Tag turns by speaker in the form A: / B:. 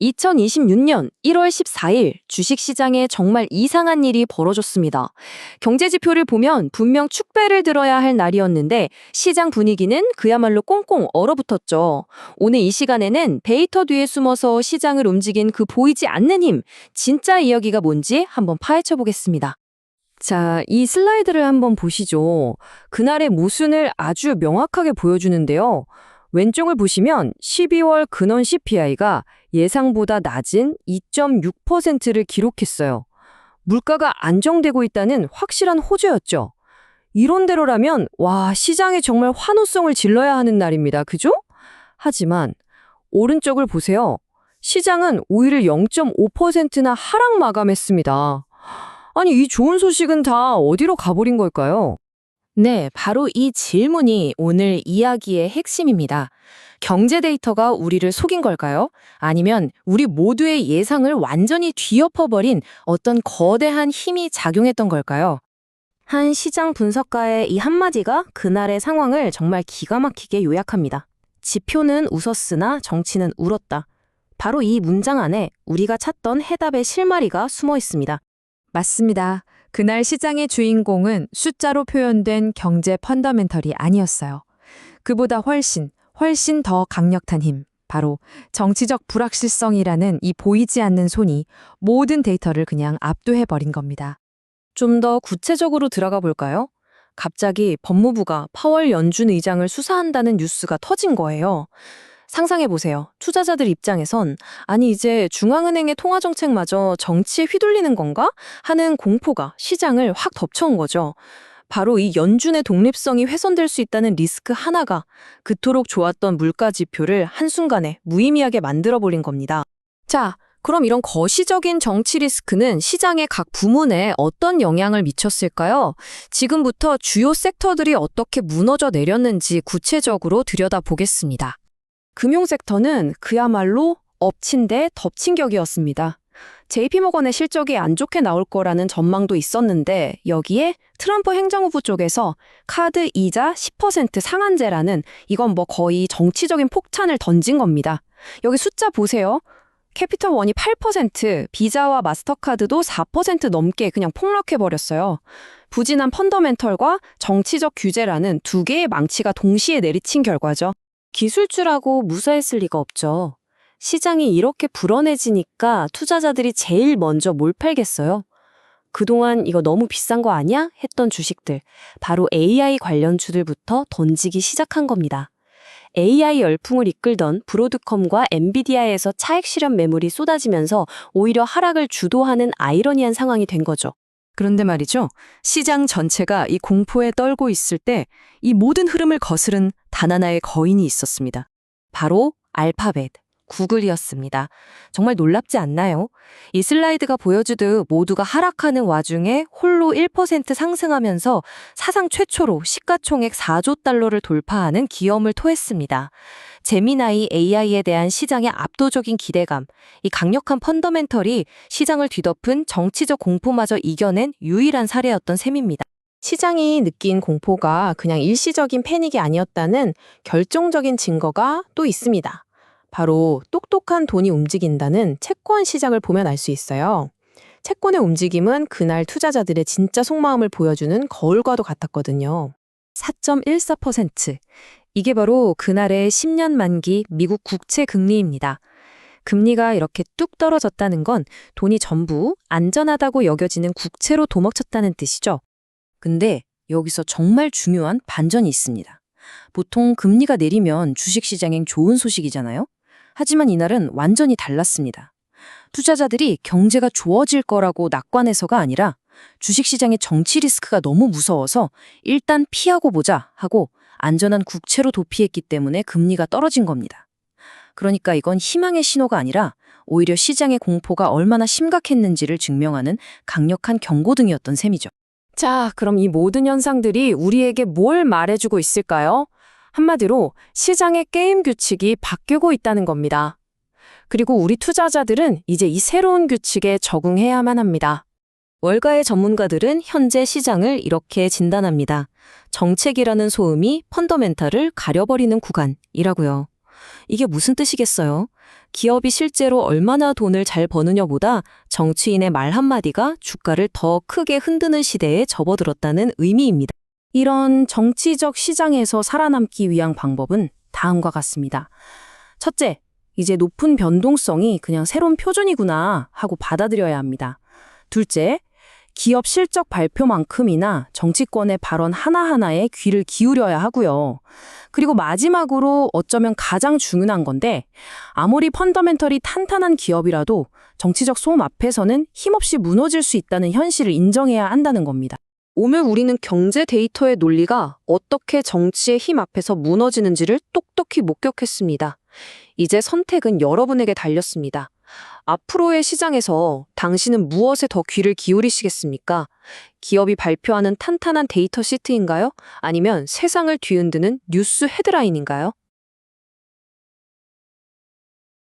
A: 2026년 1월 14일 주식시장에 정말 이상한 일이 벌어졌습니다. 경제지표를 보면 분명 축배를 들어야 할 날이었는데 시장 분위기는 그야말로 꽁꽁 얼어붙었죠. 오늘 이 시간에는 데이터 뒤에 숨어서 시장을 움직인 그 보이지 않는 힘, 진짜 이야기가 뭔지 한번 파헤쳐 보겠습니다. 자, 이 슬라이드를 한번 보시죠. 그날의 모순을 아주 명확하게 보여주는데요. 왼쪽을 보시면 12월 근원 CPI가 예상보다 낮은 2.6%를 기록했어요. 물가가 안정되고 있다는 확실한 호재였죠. 이론대로라면 시장에 정말 환호성을 질러야 하는 날입니다. 그죠? 하지만 오른쪽을 보세요. 시장은 오히려 0.5%나 하락 마감했습니다. 아니, 이 좋은 소식은 다 어디로 가버린 걸까요?
B: 네, 바로 이 질문이 오늘 이야기의 핵심입니다. 경제 데이터가 우리를 속인 걸까요? 아니면 우리 모두의 예상을 완전히 뒤엎어버린 어떤 거대한 힘이 작용했던 걸까요? 한 시장 분석가의 이 한마디가 그날의 상황을 정말 기가 막히게 요약합니다. 지표는 웃었으나 정치는 울었다. 바로 이 문장 안에 우리가 찾던 해답의 실마리가 숨어 있습니다.
C: 맞습니다. 그날 시장의 주인공은 숫자로 표현된 경제 펀더멘털이 아니었어요. 그보다 훨씬 더 강력한 힘, 바로 정치적 불확실성이라는 이 보이지 않는 손이 모든 데이터를 그냥 압도해버린 겁니다.
A: 좀 더 구체적으로 들어가 볼까요? 갑자기 법무부가 파월 연준 의장을 수사한다는 뉴스가 터진 거예요. 상상해보세요. 투자자들 입장에선 아니 이제 중앙은행의 통화정책마저 정치에 휘둘리는 건가? 하는 공포가 시장을 확 덮쳐온 거죠. 바로 이 연준의 독립성이 훼손될 수 있다는 리스크 하나가 그토록 좋았던 물가 지표를 한순간에 무의미하게 만들어버린 겁니다. 자, 그럼 이런 거시적인 정치 리스크는 시장의 각 부문에 어떤 영향을 미쳤을까요? 지금부터 주요 섹터들이 어떻게 무너져 내렸는지 구체적으로 들여다보겠습니다. 금융섹터는 그야말로 엎친 데 덮친 격이었습니다. JP모건의 실적이 안 좋게 나올 거라는 전망도 있었는데 여기에 트럼프 행정부 쪽에서 카드 이자 10% 상한제라는 이건 거의 정치적인 폭탄을 던진 겁니다. 여기 숫자 보세요. 캐피털원이 8%, 비자와 마스터카드도 4% 넘게 그냥 폭락해버렸어요. 부진한 펀더멘털과 정치적 규제라는 두 개의 망치가 동시에 내리친 결과죠. 기술주라고 무사했을 리가 없죠. 시장이 이렇게 불안해지니까 투자자들이 제일 먼저 뭘 팔겠어요? 그동안 이거 너무 비싼 거 아니야? 했던 주식들, 바로 AI 관련주들부터 던지기 시작한 겁니다. AI 열풍을 이끌던 브로드컴과 엔비디아에서 차익 실현 매물이 쏟아지면서 오히려 하락을 주도하는 아이러니한 상황이 된 거죠. 그런데 말이죠. 시장 전체가 이 공포에 떨고 있을 때 이 모든 흐름을 거스른 단 하나의 거인이 있었습니다. 바로 알파벳, 구글이었습니다. 정말 놀랍지 않나요? 이 슬라이드가 보여주듯 모두가 하락하는 와중에 홀로 1% 상승하면서 사상 최초로 시가총액 4조 달러를 돌파하는 기염을 토했습니다. 제미나이 AI에 대한 시장의 압도적인 기대감, 이 강력한 펀더멘털이 시장을 뒤덮은 정치적 공포마저 이겨낸 유일한 사례였던 셈입니다. 시장이 느낀 공포가 그냥 일시적인 패닉이 아니었다는 결정적인 증거가 또 있습니다. 바로 똑똑한 돈이 움직인다는 채권 시장을 보면 알 수 있어요. 채권의 움직임은 그날 투자자들의 진짜 속마음을 보여주는 거울과도 같았거든요. 4.14%. 이게 바로 그날의 10년 만기 미국 국채 금리입니다. 금리가 이렇게 뚝 떨어졌다는 건 돈이 전부 안전하다고 여겨지는 국채로 도먹쳤다는 뜻이죠. 근데 여기서 정말 중요한 반전이 있습니다. 보통 금리가 내리면 주식시장엔 좋은 소식이잖아요? 하지만 이날은 완전히 달랐습니다. 투자자들이 경제가 좋아질 거라고 낙관해서가 아니라 주식시장의 정치 리스크가 너무 무서워서 일단 피하고 보자 하고 안전한 국채로 도피했기 때문에 금리가 떨어진 겁니다. 그러니까 이건 희망의 신호가 아니라 오히려 시장의 공포가 얼마나 심각했는지를 증명하는 강력한 경고등이었던 셈이죠. 자, 그럼 이 모든 현상들이 우리에게 뭘 말해주고 있을까요? 한마디로 시장의 게임 규칙이 바뀌고 있다는 겁니다. 그리고 우리 투자자들은 이제 이 새로운 규칙에 적응해야만 합니다. 월가의 전문가들은 현재 시장을 이렇게 진단합니다. 정책이라는 소음이 펀더멘탈을 가려버리는 구간이라고요. 이게 무슨 뜻이겠어요? 기업이 실제로 얼마나 돈을 잘 버느냐보다 정치인의 말 한마디가 주가를 더 크게 흔드는 시대에 접어들었다는 의미입니다. 이런 정치적 시장에서 살아남기 위한 방법은 다음과 같습니다. 첫째, 이제 높은 변동성이 그냥 새로운 표준이구나 하고 받아들여야 합니다. 둘째, 기업 실적 발표만큼이나 정치권의 발언 하나하나에 귀를 기울여야 하고요. 그리고 마지막으로 어쩌면 가장 중요한 건데 아무리 펀더멘털이 탄탄한 기업이라도 정치적 소음 앞에서는 힘없이 무너질 수 있다는 현실을 인정해야 한다는 겁니다. 오늘 우리는 경제 데이터의 논리가 어떻게 정치의 힘 앞에서 무너지는지를 똑똑히 목격했습니다. 이제 선택은 여러분에게 달렸습니다. 앞으로의 시장에서 당신은 무엇에 더 귀를 기울이시겠습니까? 기업이 발표하는 탄탄한 데이터 시트인가요? 아니면 세상을 뒤흔드는 뉴스 헤드라인인가요?